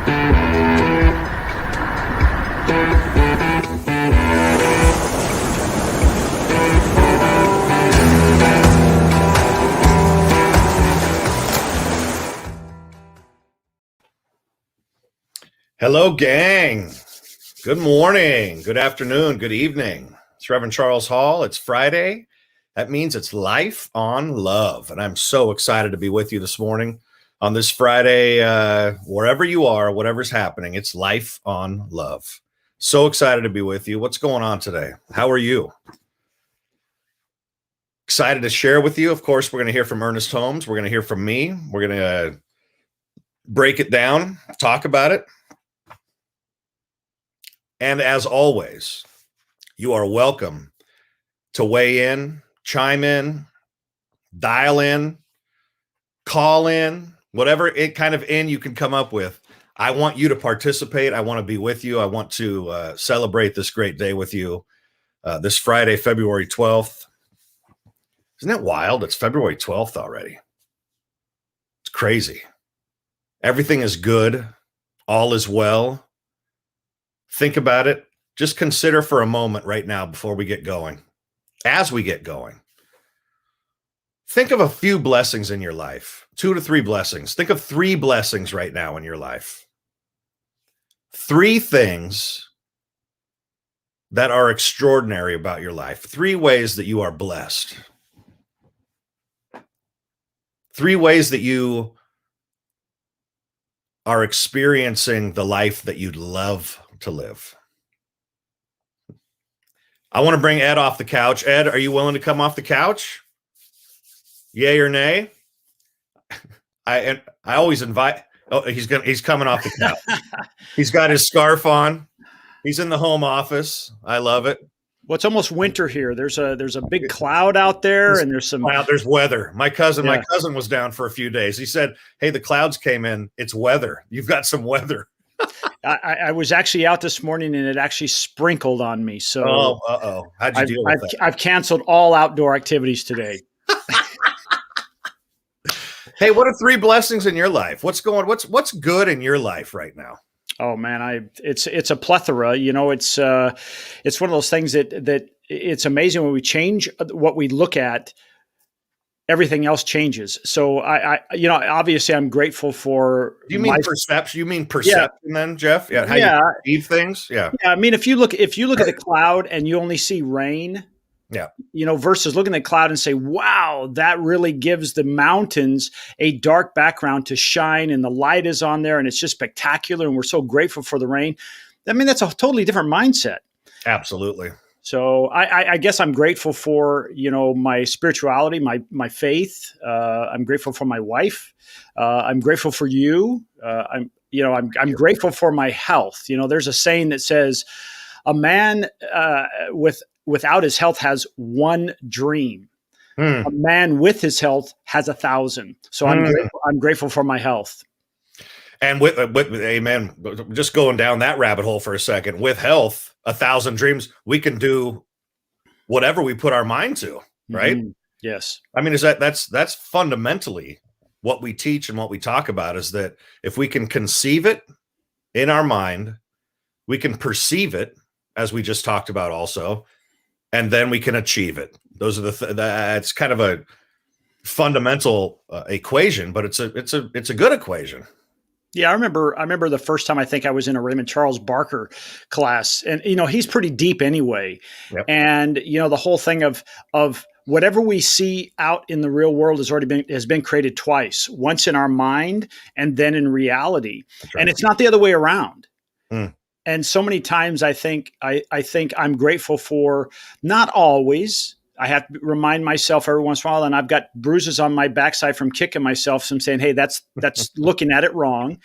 Hello, gang. Good morning, good afternoon, good evening. It's Reverend Charles Hall. It's Friday. That means it's Life on Love. And I'm so excited to be with you this morning on this Friday, wherever you are, whatever's happening. It's Life on Love. So excited to be with you. What's going on today? How are you? Excited to share with you. Of course, we're going to hear from Ernest Holmes. We're going to hear from me. We're going to break it down, talk about it. And as always, you are welcome to weigh in, chime in, dial in, call in, whatever kind of in you can come up with. I want you to participate. I want to be with you. I want to celebrate this great day with you this Friday, February 12th. Isn't that wild? It's February 12th already. It's crazy. Everything is good. All is well. Think about it. Just consider for a moment right now before we get going. As we get going, think of a few blessings in your life, 2 to 3 blessings. Think of 3 blessings right now in your life. 3 things that are extraordinary about your life. 3 ways that you are blessed. 3 ways that you are experiencing the life that you'd love to live. I want to bring Ed off the couch. Ed, are you willing to come off the couch? Yay or nay? I always invite. Oh, he's coming off the couch. He's got his scarf on. He's in the home office. I love it. Well, it's almost winter here. There's a big cloud out there, and there's weather. My cousin was down for a few days. He said, "Hey, the clouds came in. It's weather. You've got some weather." I was actually out this morning, and it actually sprinkled on me. So, how'd you deal with that? I've canceled all outdoor activities today. Hey, what are 3 blessings in your life? What's good in your life right now? Oh man, it's a plethora. You know, it's one of those things that it's amazing when we change what we look at. Everything else changes. So obviously I'm grateful for. Do you mean perception? You mean perception then, Jeff? Yeah. How you perceive things? Yeah. Yeah. I mean, if you look at the cloud and you only see rain, yeah, versus looking at the cloud and say, wow, that really gives the mountains a dark background to shine and the light is on there and it's just spectacular. And we're so grateful for the rain. I mean, that's a totally different mindset. Absolutely. So I guess I'm grateful for, my spirituality, my faith. I'm grateful for my wife. I'm grateful for you. I'm grateful for my health. There's a saying that says a man without his health has 1 dream. A man with his health has 1,000. So I'm grateful for my health. And with amen, just going down that rabbit hole for a second, with health, 1,000 dreams, we can do whatever we put our mind to, right? Mm-hmm. Yes. I mean, that's fundamentally what we teach and what we talk about, is that if we can conceive it in our mind, we can perceive it, as we just talked about also, and then we can achieve it. Those are that's kind of a fundamental equation, but it's a good equation. Yeah, I remember the first time I think I was in a Raymond Charles Barker class, and he's pretty deep anyway. Yep. And the whole thing of whatever we see out in the real world has been created twice, once in our mind and then in reality. Right. And it's not the other way around. And so many times I think I'm grateful for, not always. I have to remind myself every once in a while, and I've got bruises on my backside from kicking myself, from saying, hey, that's looking at it wrong,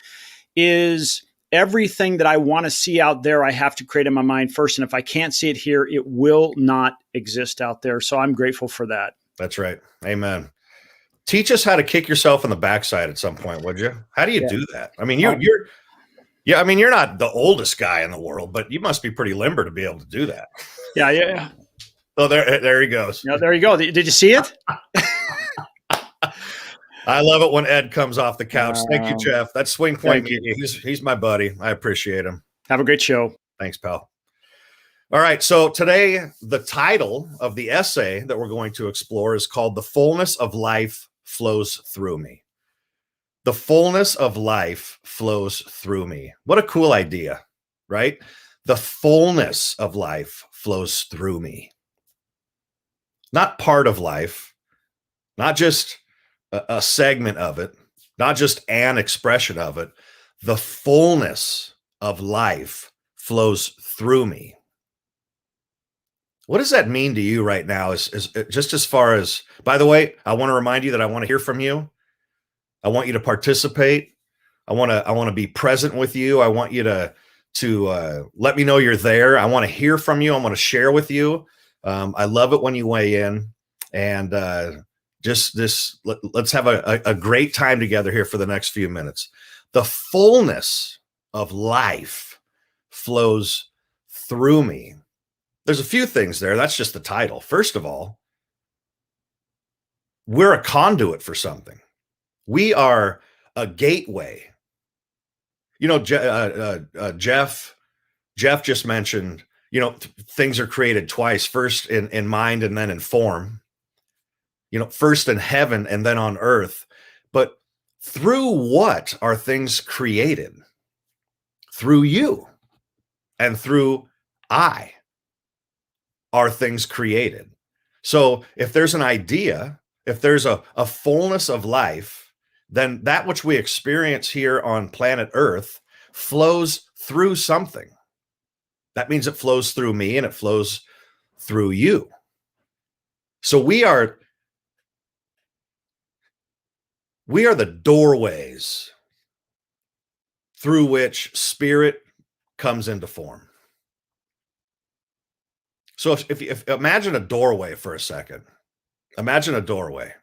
is everything that I want to see out there, I have to create in my mind first. And if I can't see it here, it will not exist out there. So I'm grateful for that. That's right. Amen. Teach us how to kick yourself in the backside at some point, would you? How do you do that? I mean, you're not the oldest guy in the world, but you must be pretty limber to be able to do that. Yeah. Oh, there he goes. There you go. Did you see it? I love it when Ed comes off the couch. Thank you, Um, Jeff. That's Swing Point thank you. Media. He's my buddy. I appreciate him. Have a great show. Thanks, pal. All right. So today, the title of the essay that we're going to explore is called "The Fullness of Life Flows Through Me." The fullness of life flows through me. What a cool idea, right? The fullness of life flows through me. Not part of life, not just a segment of it, not just an expression of it. The fullness of life flows through me. What does that mean to you right now? Is just as far as, by the way, I want to remind you that I want to hear from you. I want you to participate. I want to be present with you. I want you to let me know you're there. I want to hear from you. I want to share with you. I love it when you weigh in, and let's have a great time together here for the next few minutes. The fullness of life flows through me. There's a few things there. That's just the title. First of all, we're a conduit for something. We are a gateway. You know, Jeff just mentioned, things are created twice, first in mind and then in form, first in heaven and then on earth. But through what are things created? Through you and through I are things created. So if there's an idea, if there's a fullness of life, then that which we experience here on planet Earth flows through something. That means it flows through me and it flows through you. So we are the doorways through which spirit comes into form. So if imagine a doorway for a second. Imagine a doorway.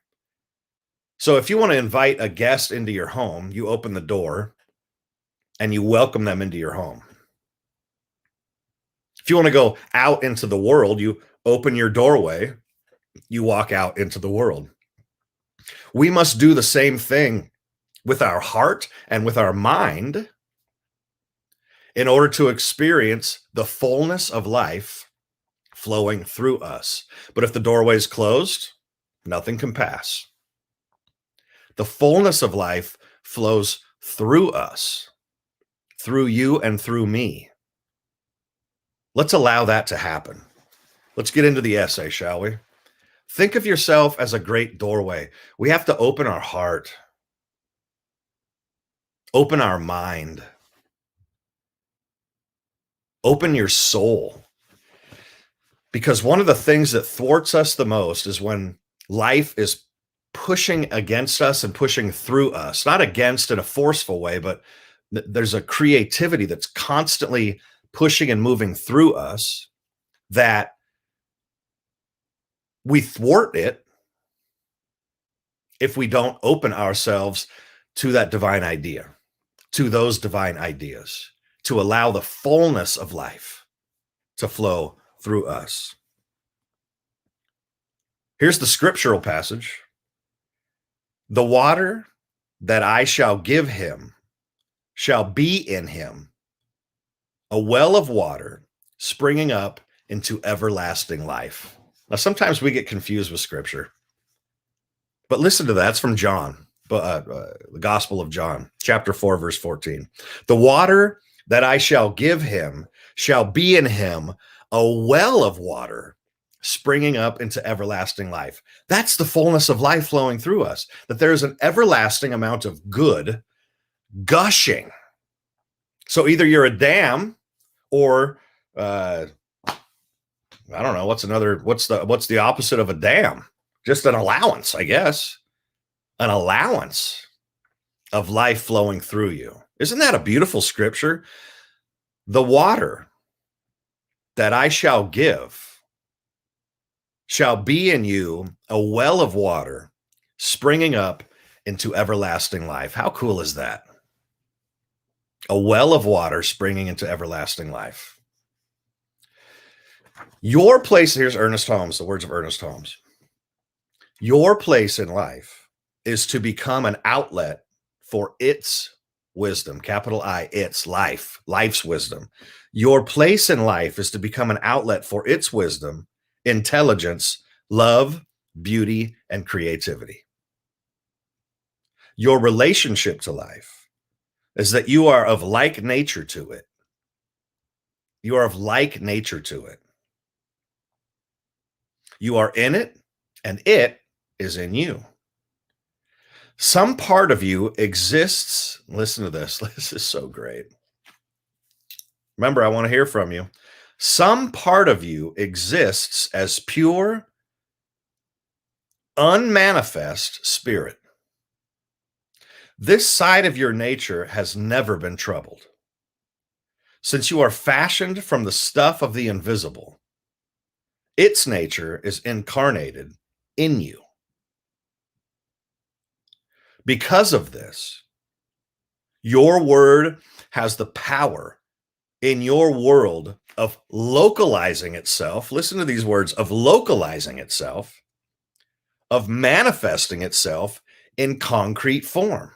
So if you want to invite a guest into your home, you open the door and you welcome them into your home. If you want to go out into the world, you open your doorway, you walk out into the world. We must do the same thing with our heart and with our mind in order to experience the fullness of life flowing through us. But if the doorway is closed, nothing can pass. The fullness of life flows through us, through you and through me. Let's allow that to happen. Let's get into the essay, shall we? Think of yourself as a great doorway. We have to open our heart, open our mind, open your soul. Because one of the things that thwarts us the most is when life is pushing against us and pushing through us, not against in a forceful way, but there's a creativity that's constantly pushing and moving through us that we thwart it if we don't open ourselves to that divine idea, to those divine ideas, to allow the fullness of life to flow through us. Here's the scriptural passage. The water that I shall give him shall be in him, a well of water springing up into everlasting life. Now, sometimes we get confused with scripture, but listen to that. It's from John, the Gospel of John, chapter 4, verse 14. The water that I shall give him shall be in him, a well of water springing up into everlasting life. That's the fullness of life flowing through us, that there is an everlasting amount of good gushing. So either you're a dam or I don't know, what's the opposite of a dam? Just an allowance, I guess. An allowance of life flowing through you. Isn't that a beautiful scripture? The water that I shall give shall be in you, a well of water springing up into everlasting life. How cool is that? A well of water springing into everlasting life. Your place, here's Ernest Holmes, the words of Ernest Holmes. Your place in life is to become an outlet for its wisdom, capital I, its life's wisdom. Your place in life is to become an outlet for its wisdom, intelligence, love, beauty, and creativity. Your relationship to life is that you are of like nature to it. You are of like nature to it. You are in it, and it is in you. Some part of you exists. Listen to this. This is so great. Remember, I want to hear from you. Some part of you exists as pure, unmanifest spirit. This side of your nature has never been troubled. Since you are fashioned from the stuff of the invisible, its nature is incarnated in you. Because of this, your word has the power in your world of localizing itself. Listen to these words: of localizing itself, of manifesting itself in concrete form.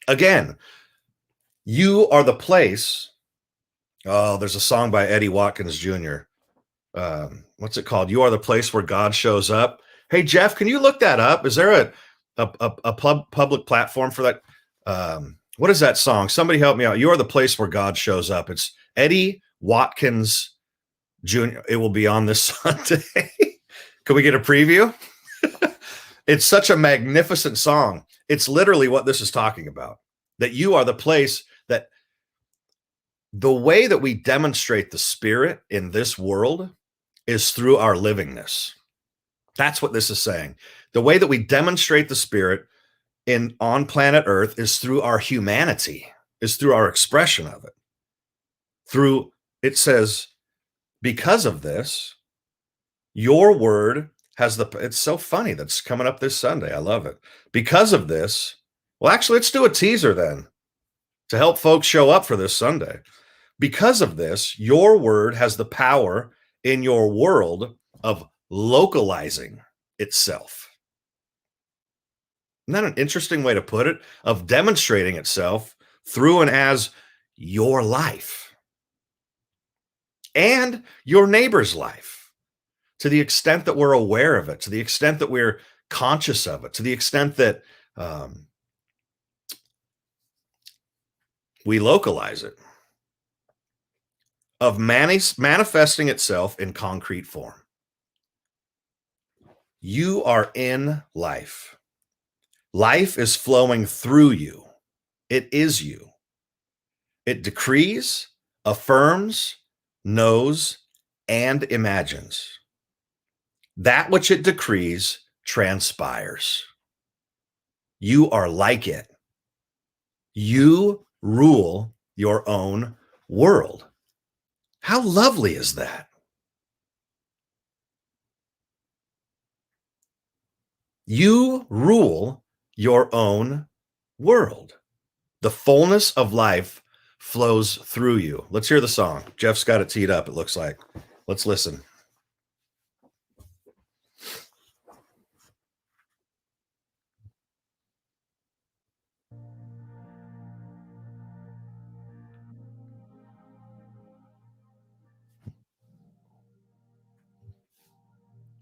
Again, you are the place. Oh, there's a song by Eddie Watkins Jr. What's it called? You are the place where God shows up. Hey, Jeff, can you look that up? Is there a public platform for that? What is that song? Somebody help me out. You are the place where God shows up. It's Eddie Watkins Jr. It will be on this Sunday. Can we get a preview? It's such a magnificent song. It's literally what this is talking about, that you are the place that the way that we demonstrate the spirit in this world is through our livingness. That's what this is saying. The way that we demonstrate the spirit on planet Earth is through our humanity, is through our expression of it. Through, it says, because of this, your word has it's so funny that's coming up this Sunday. I love it. Because of this, well, actually, let's do a teaser then to help folks show up for this Sunday. Because of this, your word has the power in your world of localizing itself. Isn't that an interesting way to put it? Of demonstrating itself through and as your life and your neighbor's life, to the extent that we're aware of it, to the extent that we're conscious of it, to the extent that we localize it, of manifesting itself in concrete form. You are in life. Life is flowing through you. It is you. It decrees, affirms, knows, and imagines. That which it decrees transpires. You are like it. You rule your own world. How lovely is that? You rule your own world. The fullness of life flows through you. Let's hear the song. Jeff's got it teed up, it looks like. Let's listen.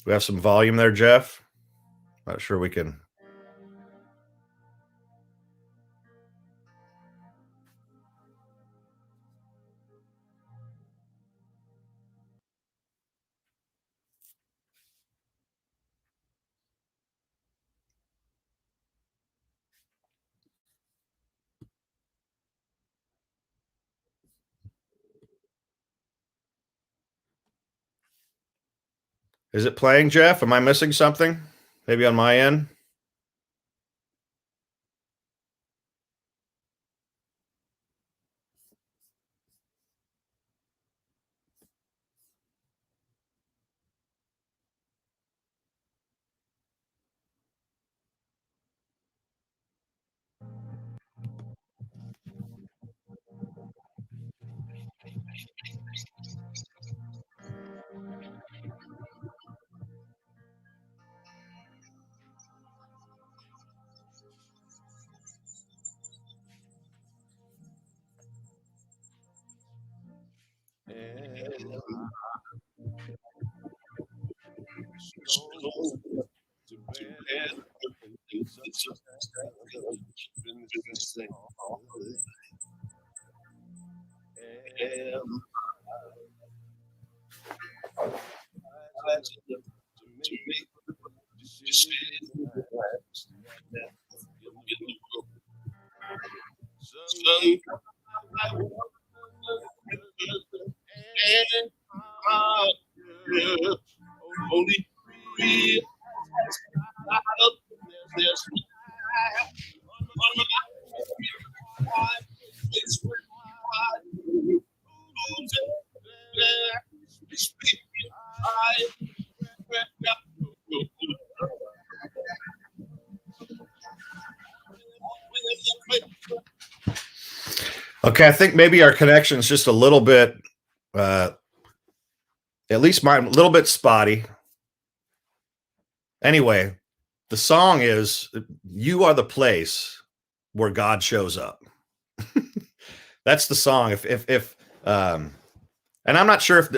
We have some volume there, Jeff. Not sure we can. Is it playing, Jeff? Am I missing something? Maybe on my end? Okay, I think maybe our connection is just a little bit, at least mine, a little bit spotty. Anyway, the song is "You Are the Place Where God Shows Up." That's the song. And I'm not sure if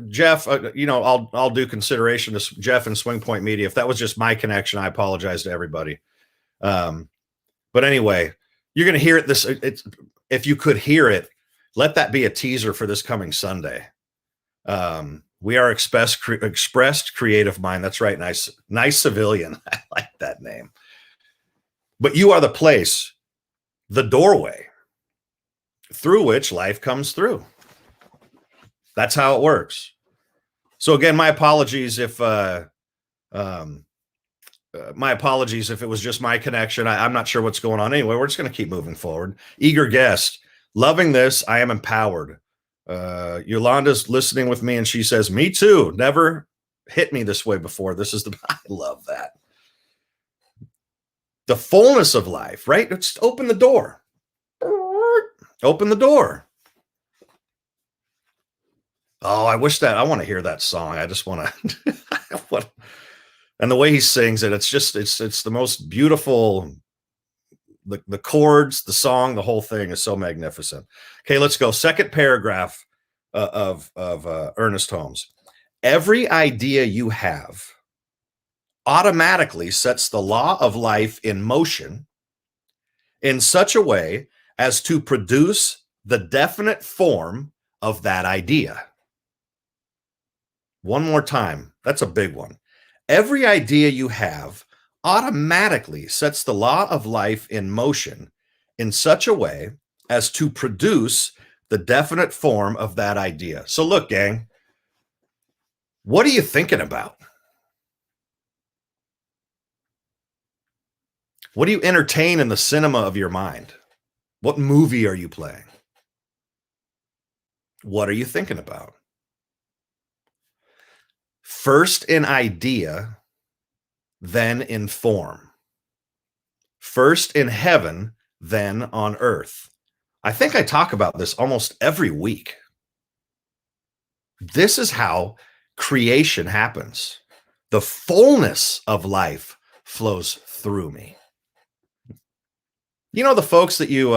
Jeff, I'll do consideration to Jeff and Swing Point Media. If that was just my connection, I apologize to everybody. But anyway, you're going to hear it. If you could hear it, let that be a teaser for this coming Sunday. We are expressed creative mind. That's right. Nice civilian. I like that name. But you are the place, the doorway through which life comes through. That's how it works. So again, my apologies if it was just my connection. I'm not sure what's going on. Anyway, we're just going to keep moving forward. Eager guest, loving this. I am empowered. Yolanda's listening with me, and she says, "Me too. Never hit me this way before." I love that. The fullness of life, right? Let's open the door. Open the door. Oh, I want to hear that song. I just want to, and the way he sings it, it's the most beautiful, the chords, the song, the whole thing is so magnificent. Okay, let's go. Second paragraph of Ernest Holmes. Every idea you have automatically sets the law of life in motion in such a way as to produce the definite form of that idea. One more time. That's a big one. Every idea you have automatically sets the law of life in motion in such a way as to produce the definite form of that idea. So look, gang, what are you thinking about? What do you entertain in the cinema of your mind? What movie are you playing? What are you thinking about? First in idea, then in form. First in heaven, then on earth. I think I talk about this almost every week. This is how creation happens. The fullness of life flows through me. You know, the folks that you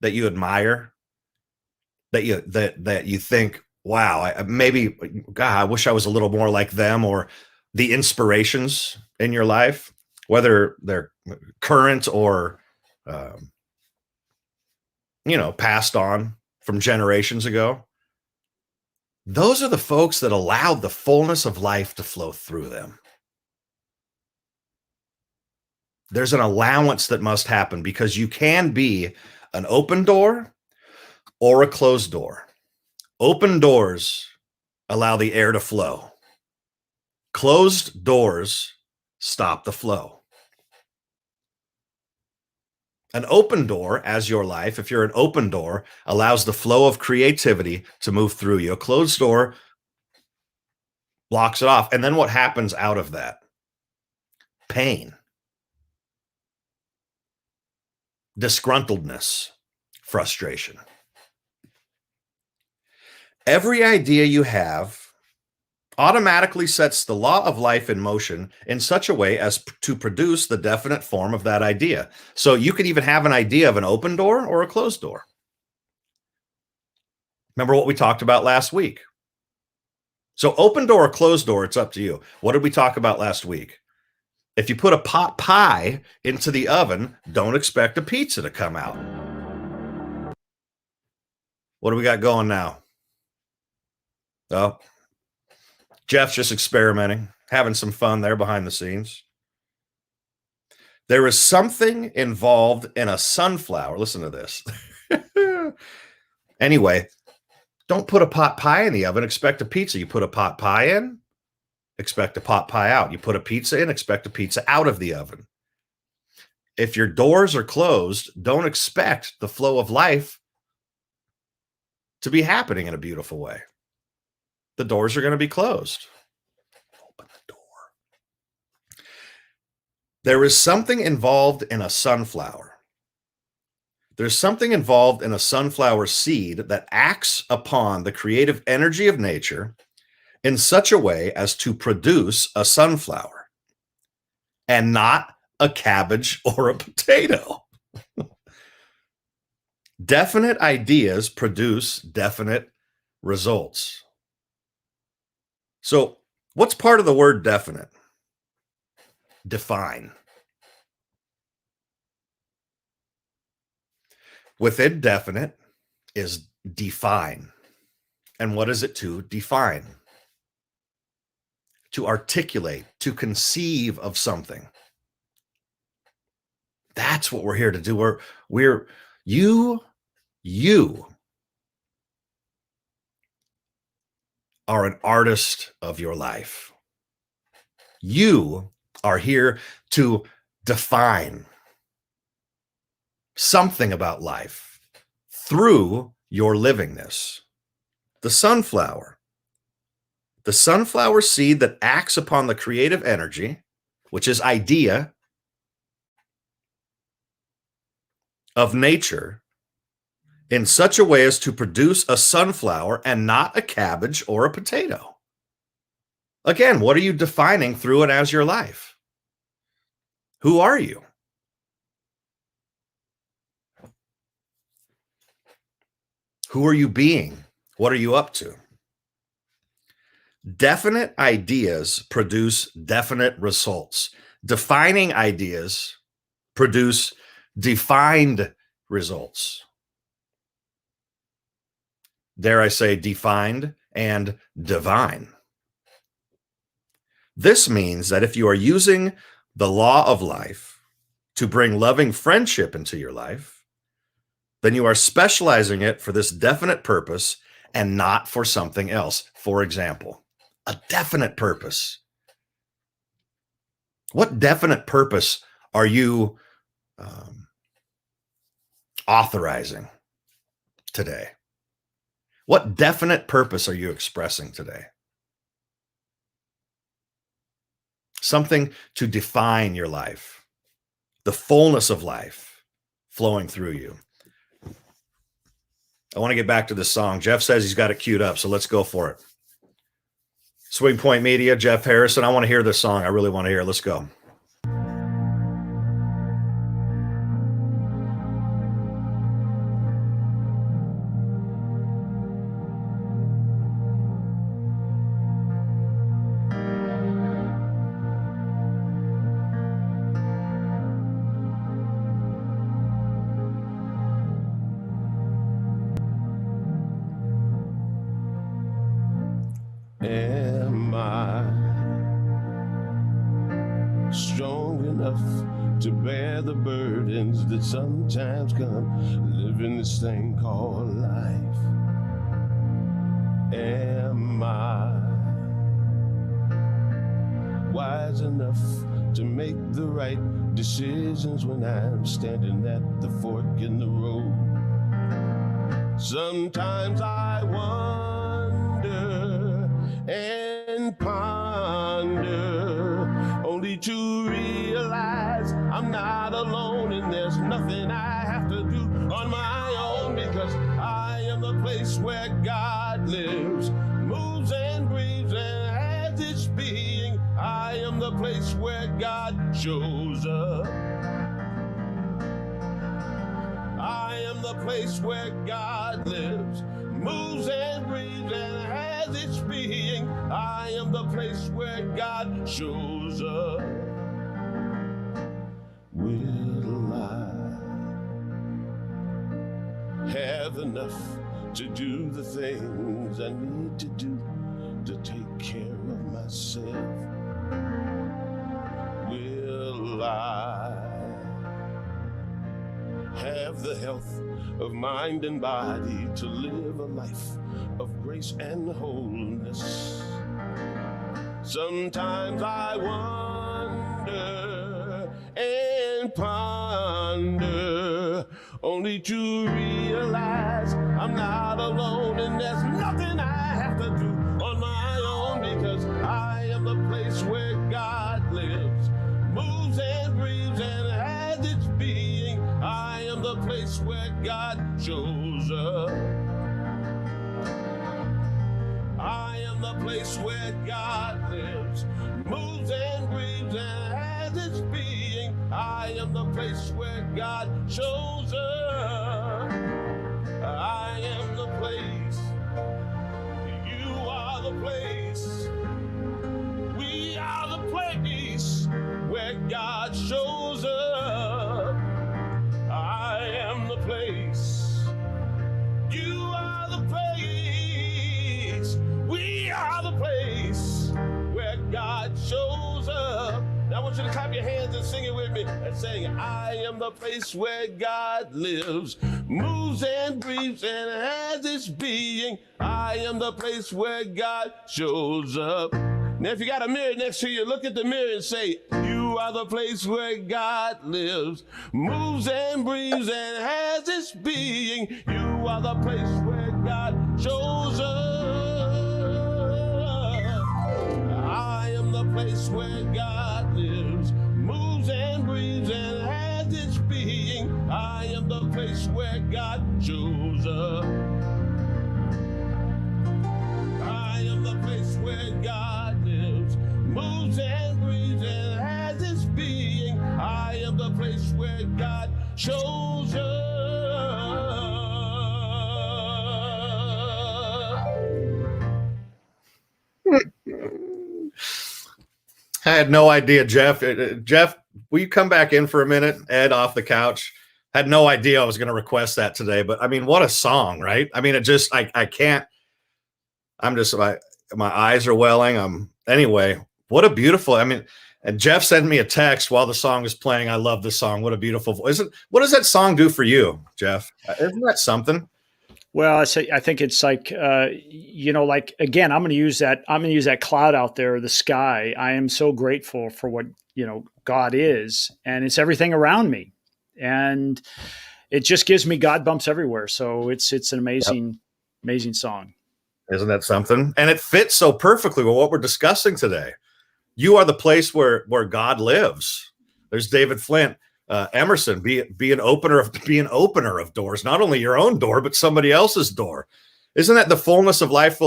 admire, that you think, wow, I wish I was a little more like them, or the inspirations in your life, whether they're current or, passed on from generations ago. Those are the folks that allowed the fullness of life to flow through them. There's an allowance that must happen, because you can be an open door or a closed door. Open doors allow the air to flow. Closed doors stop the flow. An open door, as your life, if you're an open door, allows the flow of creativity to move through you. A closed door blocks it off. And then what happens out of that? Pain, disgruntledness, frustration. Every idea you have automatically sets the law of life in motion in such a way as to produce the definite form of that idea. So you could even have an idea of an open door or a closed door. Remember what we talked about last week. So open door or closed door, it's up to you. What did we talk about last week? If you put a pot pie into the oven, don't expect a pizza to come out. What do we got going now? Oh, Jeff's just experimenting, having some fun there behind the scenes. There is something involved in a sunflower. Listen to this. Anyway, don't put a pot pie in the oven, expect a pizza. You put a pot pie in, expect a pot pie out. You put a pizza in, expect a pizza out of the oven. If your doors are closed, don't expect the flow of life to be happening in a beautiful way. The doors are going to be closed. Open the door. There is something involved in a sunflower. There's something involved in a sunflower seed that acts upon the creative energy of nature in such a way as to produce a sunflower and not a cabbage or a potato. Definite ideas produce definite results. So, what's part of the word definite? Define. Within definite is define. And what is it to define? To articulate, to conceive of something. That's what we're here to do. You are an artist of your life. You are here to define something about life through your livingness. The sunflower seed that acts upon the creative energy, which is idea of nature, in such a way as to produce a sunflower and not a cabbage or a potato. Again, what are you defining through and as your life? Who are you? Who are you being? What are you up to? Definite ideas produce definite results. Defining ideas produce defined results. Dare I say defined and divine. This means that if you are using the law of life to bring loving friendship into your life, then you are specializing it for this definite purpose and not for something else. For example, a definite purpose. What definite purpose are you authorizing today? What definite purpose are you expressing today? Something to define your life, the fullness of life flowing through you. I want to get back to this song. Jeff says he's got it queued up, so let's go for it. Swing Point Media, Jeff Harrison. I want to hear this song. I really want to hear it. Let's go. Am I strong enough to bear the burdens that sometimes come living this thing called life? Am I wise enough to make the right decisions when I'm standing at the fork in the road? Sometimes I wonder and ponder, only to realize I'm not alone and there's nothing I have to do on my own, because I am the place where God lives, moves and breathes and has its being. I am the place where God shows up. I am the place where God lives, moves and breathes and has its being. I am the place where God shows up. Will I have enough to do the things I need to do to take care of myself? Will I have the health of mind and body to live a life of grace and wholeness? Sometimes I wonder and ponder, only to realize I'm not alone, and there's nothing I have to do on my own, because I am the place where God lives, moves and breathes and has its being. I am the place where God shows up. I am the place where God lives, moves and breathes and has its being. I am the place where God shows up. I am the place. You are the place. We are the place where God shows up. I am the place. You are the place. We are the place where God shows up. Now I want you to clap your hands and sing it with me and say, I am the place where God lives, moves and breathes and has its being. I am the place where God shows up. Now if you got a mirror next to you, look at the mirror and say, you are the place where God lives, moves and breathes and has its being. You are the place where God shows up. I am the place where God lives, moves and breathes and has its being. I am the place where God shows up. I am the place where God lives, moves and breathes and has its being. I am the place where God shows up. I had no idea, Jeff. Jeff, will you come back in for a minute? Ed off the couch. Had no idea I was going to request that today, but I mean, what a song, right? I mean, it just, I can't, I'm just, my eyes are welling. Anyway, what a beautiful, I mean, and Jeff sent me a text while the song was playing. I love this song. What a beautiful voice. What does that song do for you, Jeff? Isn't that something? Well, I think it's like, like, again, I'm going to use that cloud out there, the sky. I am so grateful for what, God is, and it's everything around me. And it just gives me God bumps everywhere. So it's an amazing, amazing song. Isn't that something? And it fits so perfectly with what we're discussing today. You are the place where God lives. There's David Flint. Emerson, be an opener of doors, not only your own door, but somebody else's door. Isn't that the fullness of life?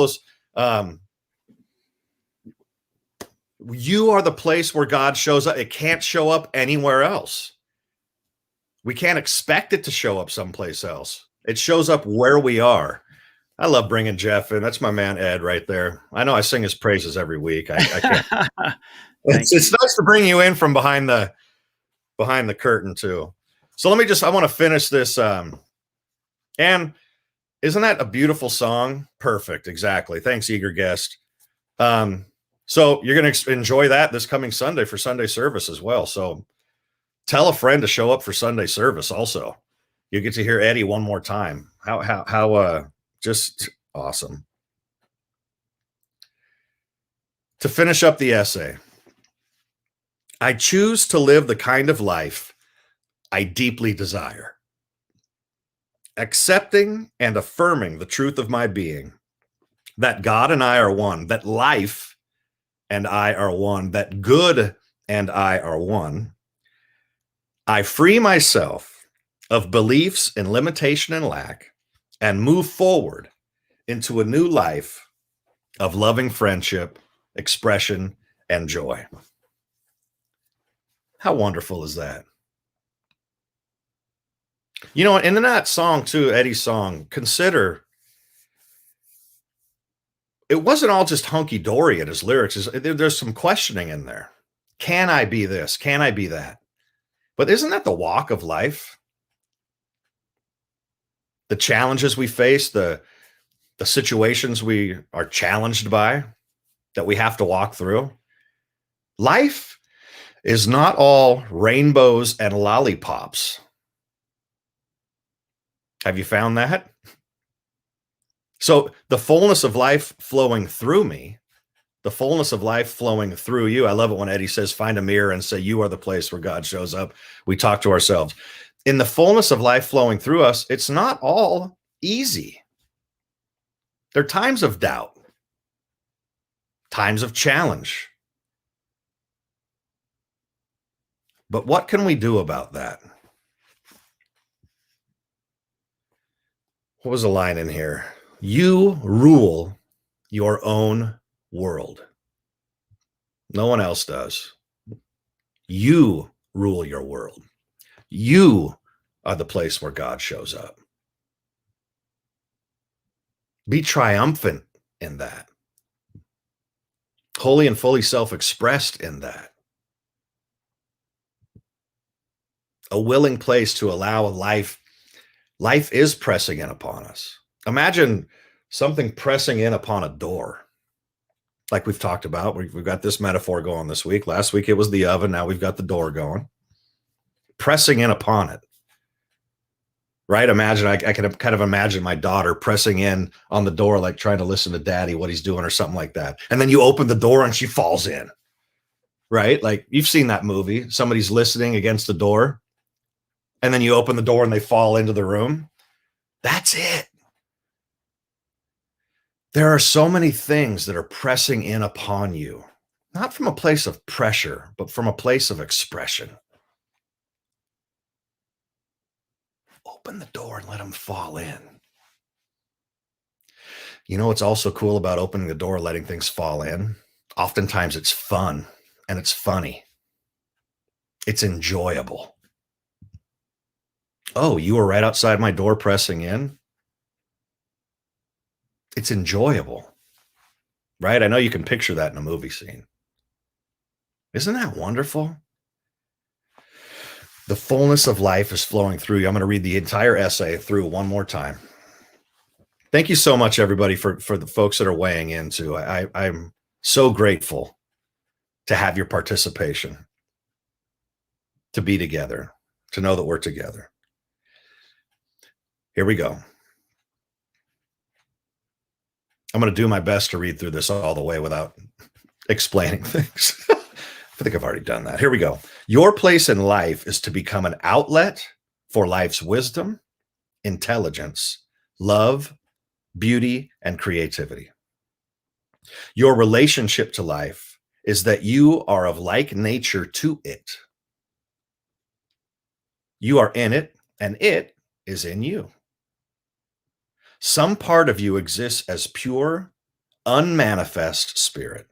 You are the place where God shows up. It can't show up anywhere else. We can't expect it to show up someplace else. It shows up where we are. I love bringing Jeff in. That's my man, Ed, right there. I know I sing his praises every week. I can't. It's nice to bring you in from behind the curtain too. So I want to finish this. And isn't that a beautiful song? Perfect. Exactly. Thanks, eager guest. So you're going to enjoy that this coming Sunday for Sunday service as well. So tell a friend to show up for Sunday service. Also, you get to hear Eddie one more time. How just awesome. To finish up the essay, I choose to live the kind of life I deeply desire, accepting and affirming the truth of my being, that God and I are one, that life and I are one, that good and I are one. I free myself of beliefs in limitation and lack and move forward into a new life of loving friendship, expression, and joy. How wonderful is that? And in that song too, Eddie's song, consider it wasn't all just hunky dory in his lyrics. There's some questioning in there. Can I be this? Can I be that? But isn't that the walk of life? The challenges we face, the situations we are challenged by that we have to walk through. Life is not all rainbows and lollipops. Have you found that? So the fullness of life flowing through me, the fullness of life flowing through you. I love it when Eddie says, find a mirror and say, you are the place where God shows up. We talk to ourselves. In the fullness of life flowing through us, it's not all easy. There are times of doubt, times of challenge. But what can we do about that? What was the line in here? You rule your own world. No one else does. You rule your world. You are the place where God shows up. Be triumphant in that. Wholly and fully self-expressed in that. A willing place to allow life. Life is pressing in upon us. Imagine something pressing in upon a door. Like we've talked about, we've got this metaphor going this week. Last week it was the oven. Now we've got the door going. Pressing in upon it. Right? Imagine, I can kind of imagine my daughter pressing in on the door, like trying to listen to daddy, what he's doing or something like that. And then you open the door and she falls in. Right? Like you've seen that movie. Somebody's listening against the door. And then you open the door and they fall into the room. That's it. There are so many things that are pressing in upon you, not from a place of pressure, but from a place of expression. Open the door and let them fall in. You know what's also cool about opening the door, letting things fall in? Oftentimes it's fun and it's funny. It's enjoyable. Oh, you were right outside my door pressing in? It's enjoyable, right? I know you can picture that in a movie scene. Isn't that wonderful? The fullness of life is flowing through you. I'm going to read the entire essay through one more time. Thank you so much, everybody, for the folks that are weighing in too. I'm so grateful to have your participation, to be together, to know that we're together. Here we go. I'm going to do my best to read through this all the way without explaining things. I think I've already done that. Here we go. Your place in life is to become an outlet for life's wisdom, intelligence, love, beauty, and creativity. Your relationship to life is that you are of like nature to it. You are in it, and it is in you. Some part of you exists as pure, unmanifest spirit.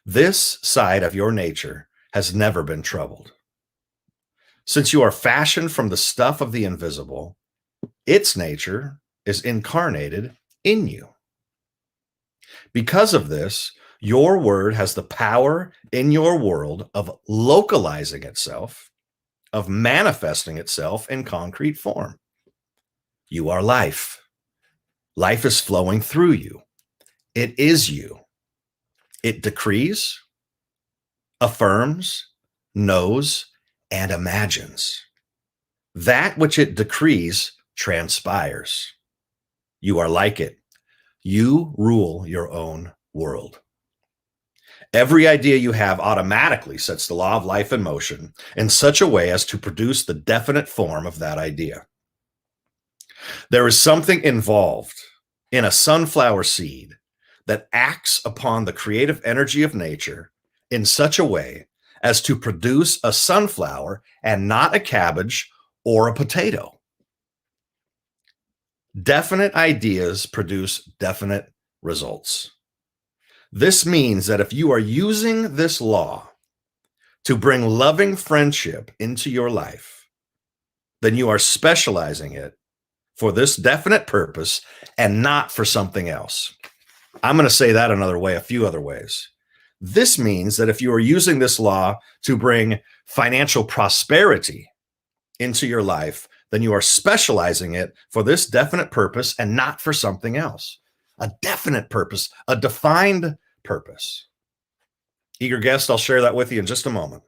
This side of your nature has never been troubled. Since you are fashioned from the stuff of the invisible, its nature is incarnated in you. Because of this, your word has the power in your world of localizing itself, of manifesting itself in concrete form. You are life. Life is flowing through you. It is you. It decrees, affirms, knows, and imagines. That which it decrees transpires. You are like it. You rule your own world. Every idea you have automatically sets the law of life in motion in such a way as to produce the definite form of that idea. There is something involved in a sunflower seed that acts upon the creative energy of nature in such a way as to produce a sunflower and not a cabbage or a potato. Definite ideas produce definite results. This means that if you are using this law to bring loving friendship into your life, then you are specializing it for this definite purpose and not for something else. I'm going to say that another way, a few other ways. This means that if you are using this law to bring financial prosperity into your life, then you are specializing it for this definite purpose and not for something else. A definite purpose, a defined purpose. Eager guest, I'll share that with you in just a moment.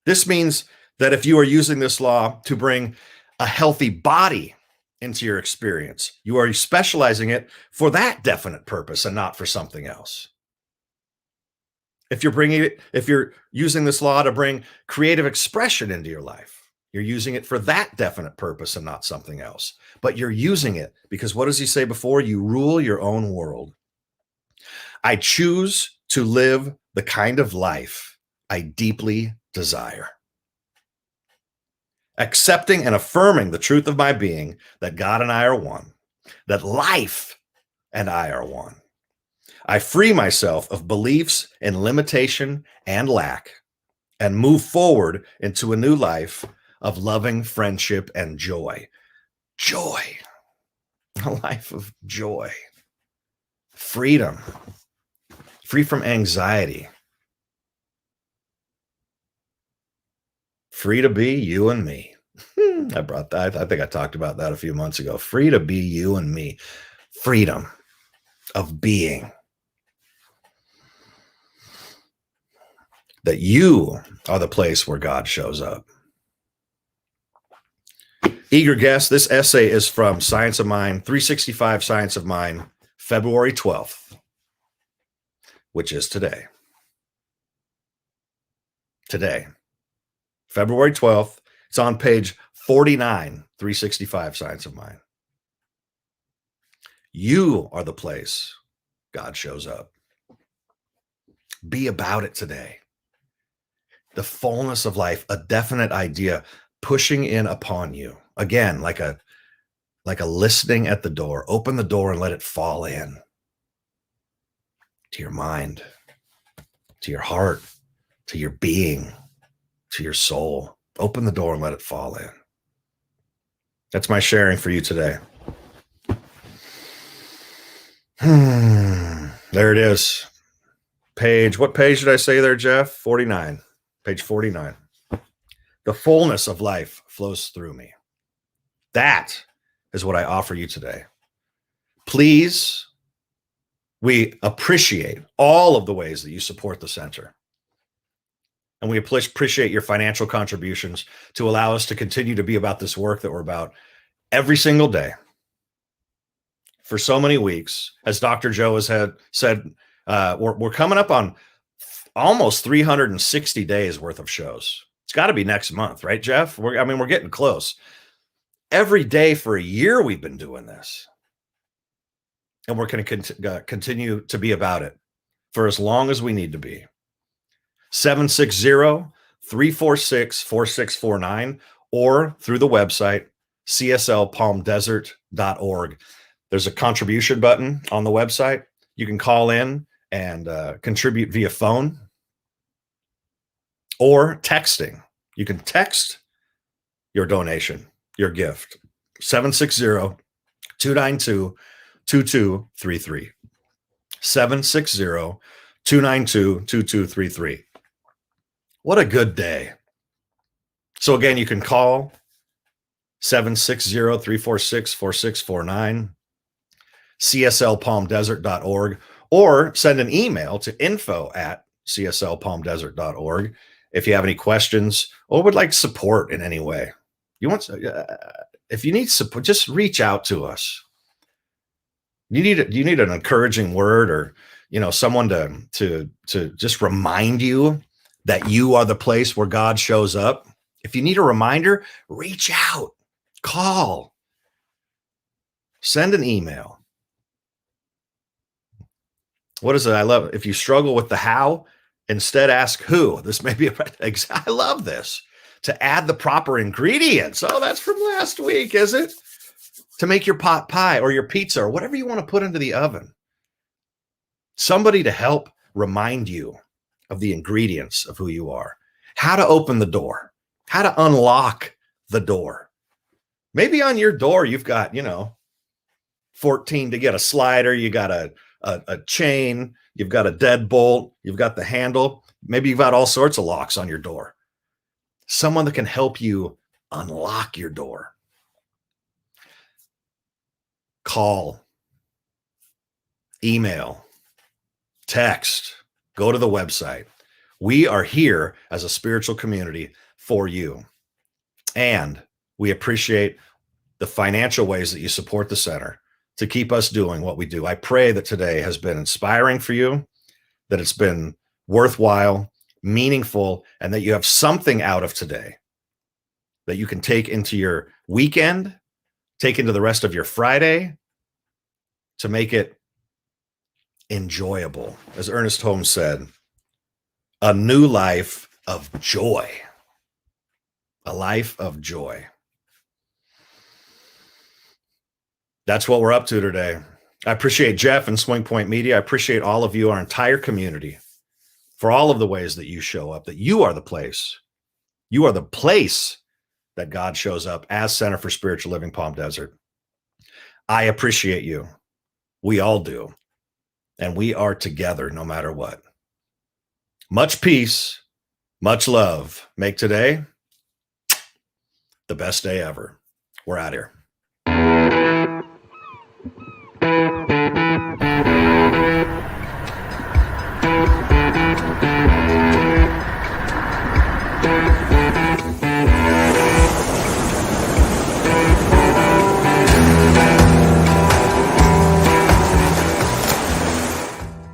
This means that if you are using this law to bring a healthy body into your experience, you are specializing it for that definite purpose and not for something else. If you're using this law to bring creative expression into your life, you're using it for that definite purpose and not something else. But you're using it because what does he say before? You rule your own world. I choose to live the kind of life I deeply desire. Accepting and affirming the truth of my being that God and I are one, that life and I are one. I free myself of beliefs in limitation and lack and move forward into a new life of loving friendship and joy. Joy. A life of joy. Freedom. Free from anxiety. Free to be you and me. I brought that. I think I talked about that a few months ago. Free to be you and me. Freedom of being. That you are the place where God shows up. Eager guest, this essay is from Science of Mind, 365 Science of Mind, February 12th, which is today. Today. February 12th. It's on page 49, 365 Science of Mind. You are the place God shows up. Be about it today. The fullness of life, a definite idea pushing in upon you. Again, like a listening at the door. Open the door and let it fall in. To your mind, to your heart, to your being, to your soul. Open the door and let it fall in. That's my sharing for you today. There it is. What page did I say there, Jeff? 49. Page 49. The fullness of life flows through me. That is what I offer you today. Please, we appreciate all of the ways that you support the center. And we appreciate your financial contributions to allow us to continue to be about this work that we're about every single day for so many weeks. As Dr. Joe has said, we're coming up on almost 360 days worth of shows. It's got to be next month, right, Jeff? We're getting close. Every day for a year we've been doing this. And we're going to continue to be about it for as long as we need to be. 760-346-4649 or through the website, cslpalmdesert.org. There's a contribution button on the website. You can call in and contribute via phone or texting. You can text your donation, your gift, 760-292-2233. 760-292-2233. What a good day. So again, you can call 760-346-4649, cslpalmdesert.org, or send an email to info@cslpalmdesert.org if you have any questions or would like support in any way. If you need support, just reach out to us. You need an encouraging word or someone to just remind you that you are the place where God shows up. If you need a reminder, reach out, call, send an email. What is it? I love it. If you struggle with the how, instead ask who. This may be I love this. To add the proper ingredients. Oh, that's from last week, is it? To make your pot pie or your pizza or whatever you want to put into the oven. Somebody to help remind you of the ingredients of who you are, how to open the door, how to unlock the door. Maybe on your door, you've got, 14 to get a slider. You got a chain. You've got a deadbolt. You've got the handle. Maybe you've got all sorts of locks on your door. Someone that can help you unlock your door. Call, email, text, go to the website. We are here as a spiritual community for you. And we appreciate the financial ways that you support the center to keep us doing what we do. I pray that today has been inspiring for you, that it's been worthwhile, meaningful, and that you have something out of today that you can take into your weekend, take into the rest of your Friday to make it enjoyable. As Ernest Holmes said, a new life of joy. A life of joy. That's what we're up to today. I appreciate Jeff and Swing Point Media. I appreciate all of you, our entire community, for all of the ways that you show up, that you are the place. You are the place that God shows up as Center for Spiritual Living Palm Desert. I appreciate you. We all do. And we are together no matter what. Much peace, much love. Make today the best day ever. We're out here.